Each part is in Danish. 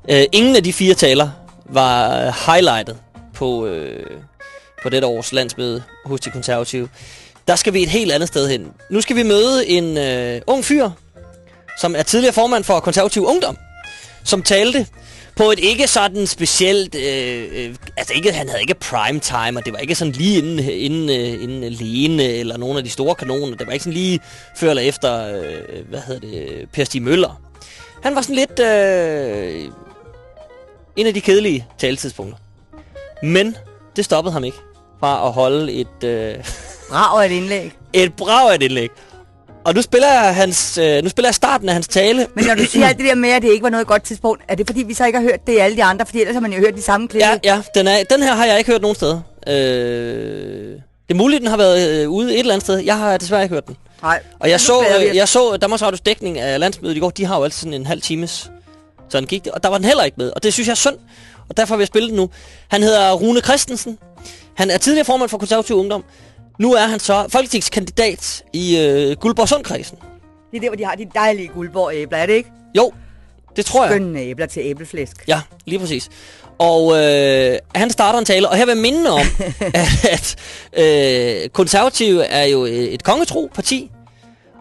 Ingen af de 4 taler var highlightet på dette års landsmøde hos de konservative. Der skal vi et helt andet sted hen. Nu skal vi møde en ung fyr, som er tidligere formand for Konservativ Ungdom, som talte på et ikke sådan specielt... han havde ikke prime time, og det var ikke sådan lige inden Lene eller nogle af de store kanoner. Det var ikke sådan lige før eller efter, Per Stig Møller. Han var sådan lidt en af de kedelige taletidspunkter. Men det stoppede ham ikke fra at holde et... Brav af et indlæg. Et brav af et indlæg. Og nu spiller jeg starten af hans tale. Men når du siger alt det der med, at det ikke var noget godt tidspunkt, er det fordi, vi så ikke har hørt det i alle de andre? Fordi ellers har man jo hørt de samme klip. Ja, den her har jeg ikke hørt nogen steder. Det er muligt, den har været ude et eller andet sted. Jeg har desværre ikke hørt den. Nej. Og jeg så Danmarks Radios dækning af landsmødet i går. De har jo altid sådan en halv times. Så den gik det. Og der var den heller ikke med. Og det synes jeg er synd. Og derfor vil jeg spille den nu. Han hedder Rune Christensen. Han er tidligere formand for Konservativ Ungdom. Nu er han så folketingskandidat i Guldborgsund-kredsen. Det er der, hvor de har de dejlige Guldborg-æbler, er det ikke? Jo, det tror jeg. Skønne æbler til æbleflæsk. Ja, lige præcis. Og han starter en tale, og her vil jeg minde om, at Konservative er jo et kongetro parti,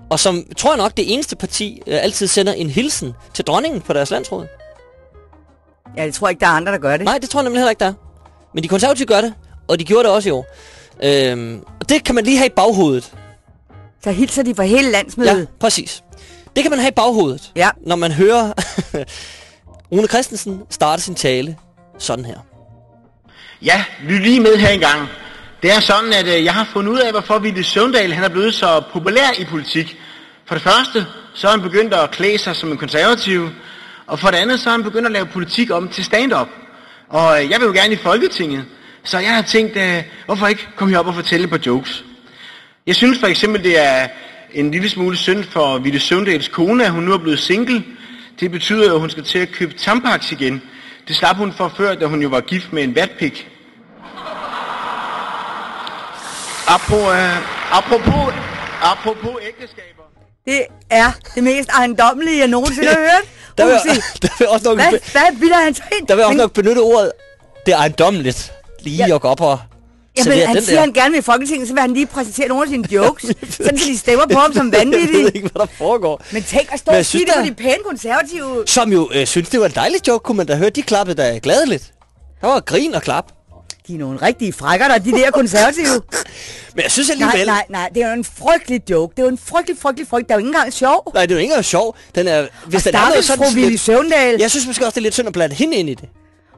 og som, tror jeg nok, det eneste parti altid sender en hilsen til dronningen på deres landsråd. Ja, det tror jeg ikke, der er andre, der gør det. Nej, det tror jeg nemlig heller ikke, der er. Men de konservative gør det, og de gjorde det også i år. Og det kan man lige have i baghovedet. Så hilser de for hele landsmødet. Ja, præcis. Det kan man have i baghovedet, ja. Når man hører Rune Christensen starte sin tale sådan her. Ja, lyt lige med her engang. Det er sådan, at jeg har fundet ud af, hvorfor Villy Søvndal han er blevet så populær i politik. For det første, så er han begyndt at klæde sig som en konservativ. Og for det andet, så er han begyndt at lave politik om til stand-up. Og jeg vil jo gerne i Folketinget. Så jeg har tænkt, hvorfor ikke komme herop og fortælle på jokes? Jeg synes for eksempel, det er en lille smule synd for Villy Søvndals kone, at hun nu er blevet single. Det betyder jo, at hun skal til at købe Tampax igen. Det slap hun for før, da hun jo var gift med en vatpik. Apropos ægteskaber. Det er det mest ejendommelige, jeg nogensinde har hørt. Der vil også nok hvad bilder han sig ind? Der vil også nok benytte ordet, det er ejendommeligt. Lige at gå op og servere han den siger, der. han gerne vil i Folketinget, så vil han lige præsentere nogle af sine jokes, sådan så de stemmer på ham som vanvittige. Jeg ved ikke, hvad der foregår. Men tænk at stå og sige det på de pæne konservative. Som jo synes, det var en dejlig joke, kunne man da høre. De klappede da gladeligt. Der var grin og klap. De er nogle rigtige frækker, der de der konservative. Men jeg synes alligevel... Nej, det er jo en frygtelig joke. Det er jo en frygtelig. Der er jo ikke engang sjov. Nej, det er jo ikke engang sjov. Den er... Hvis den er noget sådan fru Villy Søvndal. Jeg synes måske også, det er lidt synd at blande hende ind i det.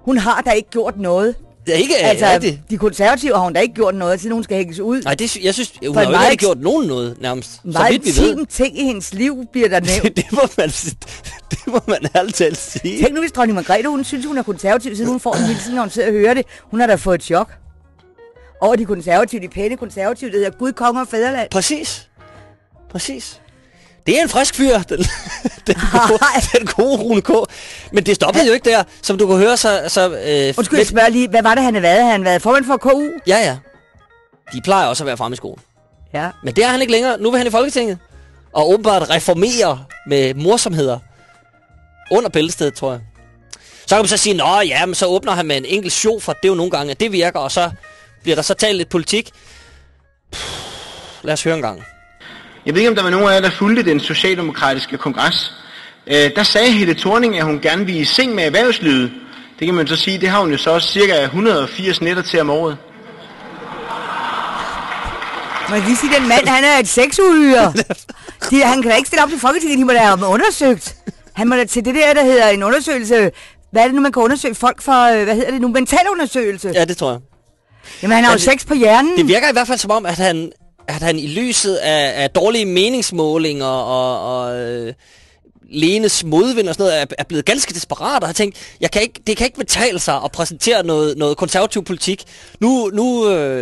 Hun har da ikke gjort noget. Det er ikke rigtigt. De konservative har hun da ikke gjort noget, siden hun skal hænges ud. Nej, jeg synes, hun har jo ikke gjort nogen noget, nærmest. Så vidt vi ved. En ting i hendes liv bliver der nævnt. det må man ærligt talt sige. Tænk nu, hvis dronning Margrethe, hun synes, hun er konservativ, siden hun får en hilsen, når hun sidder og hører det. Hun har da fået et chok. Over de konservative, de pæne konservative, det hedder Gud, konge og fædreland. Præcis. Det er en frisk fyr, den gode Rune K. Men det stoppede jo ikke der, som du kunne høre. Undskyld, jeg spørger lige, hvad var det, han havde været? Han været formand for KU? Ja. De plejer også at være fremme i skolen. Ja. Men det er han ikke længere. Nu vil han i Folketinget. Og åbenbart reformere med morsomheder. Under bæltestedet, tror jeg. Så kan man så sige, men så åbner han med en enkelt show, for det er jo nogle gange, at det virker. Og så bliver der så talt lidt politik. Lad os høre en gang. Jeg ved ikke, om der var nogen af jer, der fulgte den socialdemokratiske kongres. Der sagde Helle Thorning, at hun gerne ville i seng med erhvervslivet. Det kan man så sige, det har hun jo så også cirka 180 nætter til om året. Må jeg lige sige, den mand, han er et sexuhyre. Han kan da ikke stille op til Folketinget, de må da have undersøgt. Han må da til det der hedder en undersøgelse. Hvad er det nu, man kan undersøge folk for, mentalundersøgelse? Ja, det tror jeg. Jamen, han har jo sex på hjernen. Det virker i hvert fald som om, at han i lyset af dårlige meningsmålinger og Lenes modvind og sådan noget, er blevet ganske desperat og har tænkt, det kan ikke betale sig at præsentere noget konservativ politik. Nu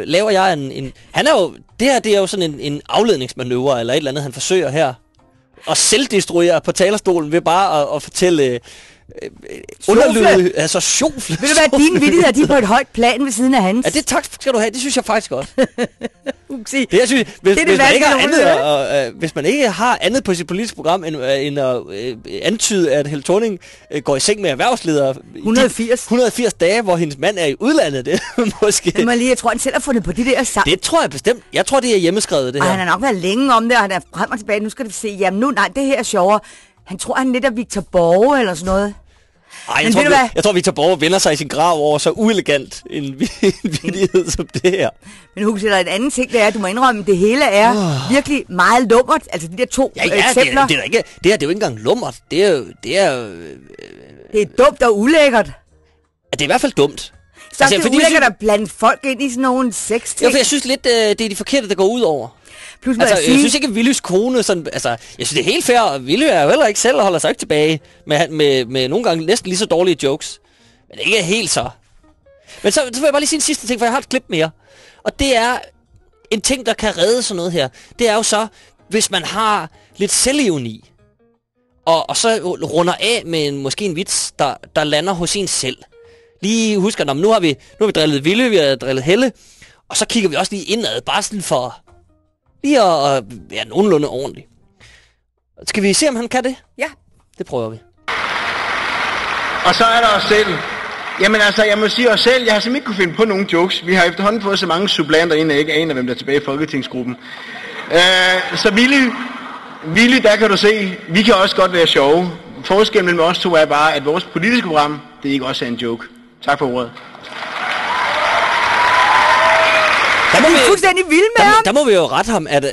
laver jeg en han er jo, det er jo sådan en afledningsmanøvre eller et eller andet, han forsøger her. Og selvdestruere på talerstolen ved bare at fortælle underlyde, altså sjofle. Ved du hvad, dine vittigheder, de er på et højt plan ved siden af hans. Ja, det tak skal du have. Det synes jeg faktisk godt. Det jeg synes, hvis man ikke har andet på sit politiske program, end at antyde, at Helle Thorning går i seng med erhvervsleder 180 dage, hvor hendes mand er i udlandet, det måske... Men jeg tror, han selv har fundet på de der sammen. Det tror jeg bestemt. Jeg tror, det er hjemmeskrevet, det her. Og han har nok været længe om det, og han er frem og tilbage. Nu skal det se, jamen nu, nej, det her er sjovere. Han tror, han lidt er Victor Borge eller sådan noget. Ej, jeg tror, Victor Borge vender sig i sin grav over så uelegant en vittighed som det her. Men Huxi, der er en anden ting, det er, at du må indrømme, at det hele er virkelig meget lummert. Altså de der to eksempler. Det er jo ikke engang lummert. Det er dumt og ulækkert. Det er i hvert fald dumt. Så altså, det er ulækkert at blande folk ind i sådan nogle sexting. Ja, for jeg synes lidt, det er de forkerte, der går ud over. Altså, jeg synes ikke, at Willys kone sådan, altså, jeg synes, det er helt fair, og Willy er jo heller ikke selv og holder sig ikke tilbage med nogle gange næsten lige så dårlige jokes. Men det ikke er helt så. Men så vil jeg bare lige sige en sidste ting, for jeg har et klip mere. Og det er en ting, der kan redde sådan noget her. Det er jo så, hvis man har lidt selvironi, og så runder af med måske en vits, der lander hos en selv. Lige husker, nu har vi drillet Willy, vi har drillet Helle, og så kigger vi også lige indad, bare sådan for... Lige at være nogenlunde ordentlig. Skal vi se, om han kan det? Ja. Det prøver vi. Og så er der os selv. Jamen altså, jeg må sige os selv, jeg har simpelthen ikke kunne finde på nogen jokes. Vi har efterhånden fået så mange supplanter ind, at jeg ikke aner, hvem der er tilbage i Folketingsgruppen. Så Willy, der kan du se, vi kan også godt være sjove. Forskellen mellem os to er bare, at vores politiske program, det ikke også er en joke. Tak for ordet. Jeg er fuldstændig vild med ham. Der må vi jo rette ham, at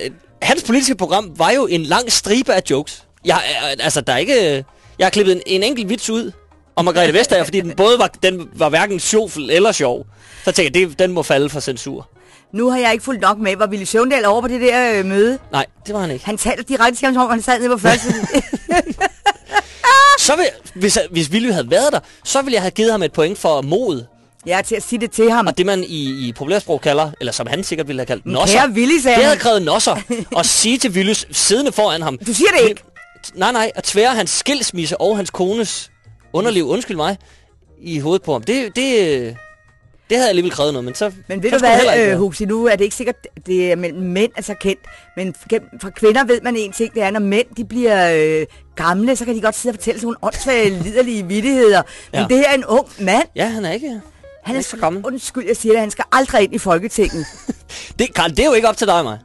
hans politiske program var jo en lang stribe af jokes. Jeg har klippet en enkelt vits ud om Margrethe Vestager, fordi den var hverken sjofel eller sjov. Så tænker jeg, den må falde for censur. Nu har jeg ikke fulgt nok med. Var Villy Søvndal over på det der møde? Nej, det var han ikke. Han talte direkte til ham, som han sad nede på første. Hvis Willy havde været der, så ville jeg have givet ham et point for mod. Ja, til at sige det til ham. Og det man i populærsprog kalder, eller som han sikkert ville have kaldt, nosser. Kære Willy, sagde det havde krævet nosser. Og sige til Willy siddende foran ham. Du siger det ikke? Nej, at tvære hans skilsmisse og hans kones underliv, undskyld mig, i hovedet på ham. Det havde jeg alligevel krævet noget, men så... Men ved du hvad, Huxi, nu er det ikke sikkert, det er mellem mænd er så kendt, men fra kvinder ved man en ting, det er, når mænd de bliver gamle, så kan de godt sidde og fortælle sådan nogle åndssvage, liderlige vittigheder. Men det her er en ung mand. Ja, han er ikke... Han er så gammel. Undskyld, jeg siger det, han skal aldrig ind i Folketinget. det er jo ikke op til dig, mig.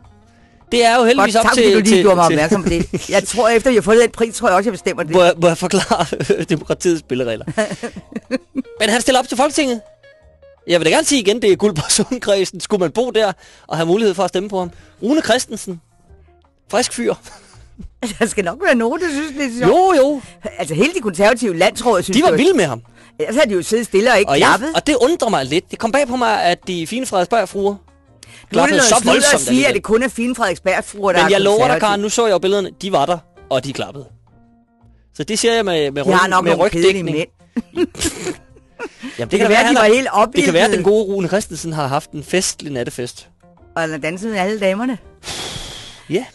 Det er jo heldigvis godt, op til... Godt, du lige gjorde mig opmærksom på det. Jeg tror, efter vi har fået den pris, tror jeg også, jeg bestemmer det. Må jeg forklare demokratiets spilleregler? Men han stiller op til Folketinget. Jeg vil da gerne sige igen, det er Guldborgsundkredsen. Skulle man bo der og have mulighed for at stemme på ham? Rune Christensen. Frisk fyr. Der skal nok være nogen, der synes, det er sjovt. Jo. Altså hele de konservative landsråd, synes de var vilde med ham. Ellers havde de jo siddet stille og ikke klappet. Og det undrer mig lidt. Det kom bag på mig, at de fine Frederiksberg-fruer klappede så voldsomt at sige, at det kun er fine Frederiksberg-fruer, der er. Men jeg lover dig, Karen, nu så jeg jo billederne. De var der, og de klappede. Så det siger jeg med rygdækning. Jamen, det kan være, de var helt opvildet. Det kan være, at den gode Rune Christensen har haft en festlig nattefest. Og han har danset med alle damerne. Ja.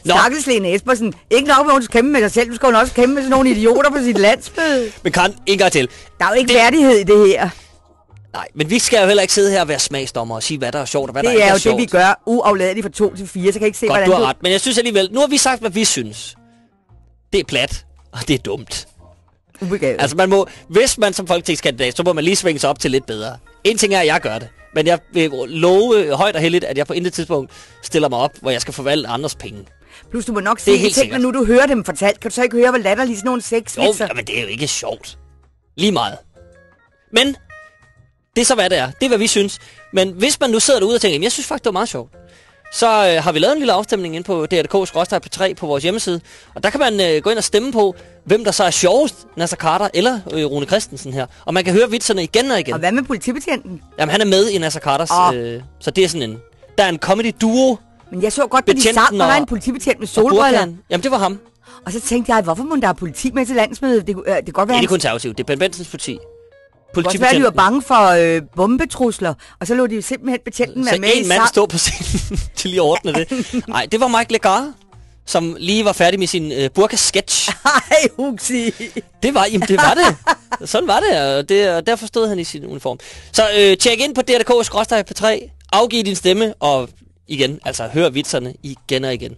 Stakkels Lene Espersen. Ikke nok med, at hun skal kæmpe med sig selv. Du skal også kæmpe med sådan nogle idioter på sit landsmøde. Men Karen, en gang til. Der er jo ikke værdighed i det her. Nej, men vi skal jo heller ikke sidde her og være smagsdommer og sige, hvad der er sjovt og hvad der ikke er sjovt. Det er jo det, vi gør uafladeligt fra 2 til 4. Så kan jeg ikke se, godt, hvordan du har ret. Men jeg synes alligevel, nu har vi sagt, hvad vi synes. Det er plat, og det er dumt. Ubegavet. Altså hvis man som folketingskandidat, så må man lige svinge sig op til lidt bedre. En ting er, at jeg gør det. Men jeg vil love højt og heldigt, at jeg på intet tidspunkt stiller mig op, hvor jeg skal forvalte andres penge. Plus du må nok sige en ting, når nu du hører dem fortalt. Kan du så ikke høre, hvor latterlige sådan nogle sexvitser? Jo, men det er jo ikke sjovt. Lige meget. Men det er så, hvad det er. Det er, hvad vi synes. Men hvis man nu sidder derude og tænker, jeg synes faktisk, det var meget sjovt, så har vi lavet en lille afstemning ind på drdk/p3 på vores hjemmeside. Og der kan man gå ind og stemme på, hvem der så er sjovest, Naser Khader eller Rune Christensen her. Og man kan høre vitserne igen og igen. Og hvad med politibetjenten? Jamen, han er med i Naser Khaders, så det er sådan en... Der er en comedy duo. Men jeg så godt, at de sammen var der en politibetjent med solbriller. Jamen, det var ham. Og så tænkte jeg, hvorfor må der er politi med til landsmødet? Det kan godt være... Det er konservativt. Det er Ben Bensens parti. Det var, de var bange for bombetrusler, og så lå de jo simpelthen betjenten med en mand stå på scenen til lige at ordne det. Nej, det var Mike Legarde, som lige var færdig med sin burka-sketch. Ej, Huxi. Det var det. Sådan var det, og derfor stod han i sin uniform. Så tjek ind på dr.dk/P3, afgiv din stemme, og igen, altså hør vitserne igen og igen.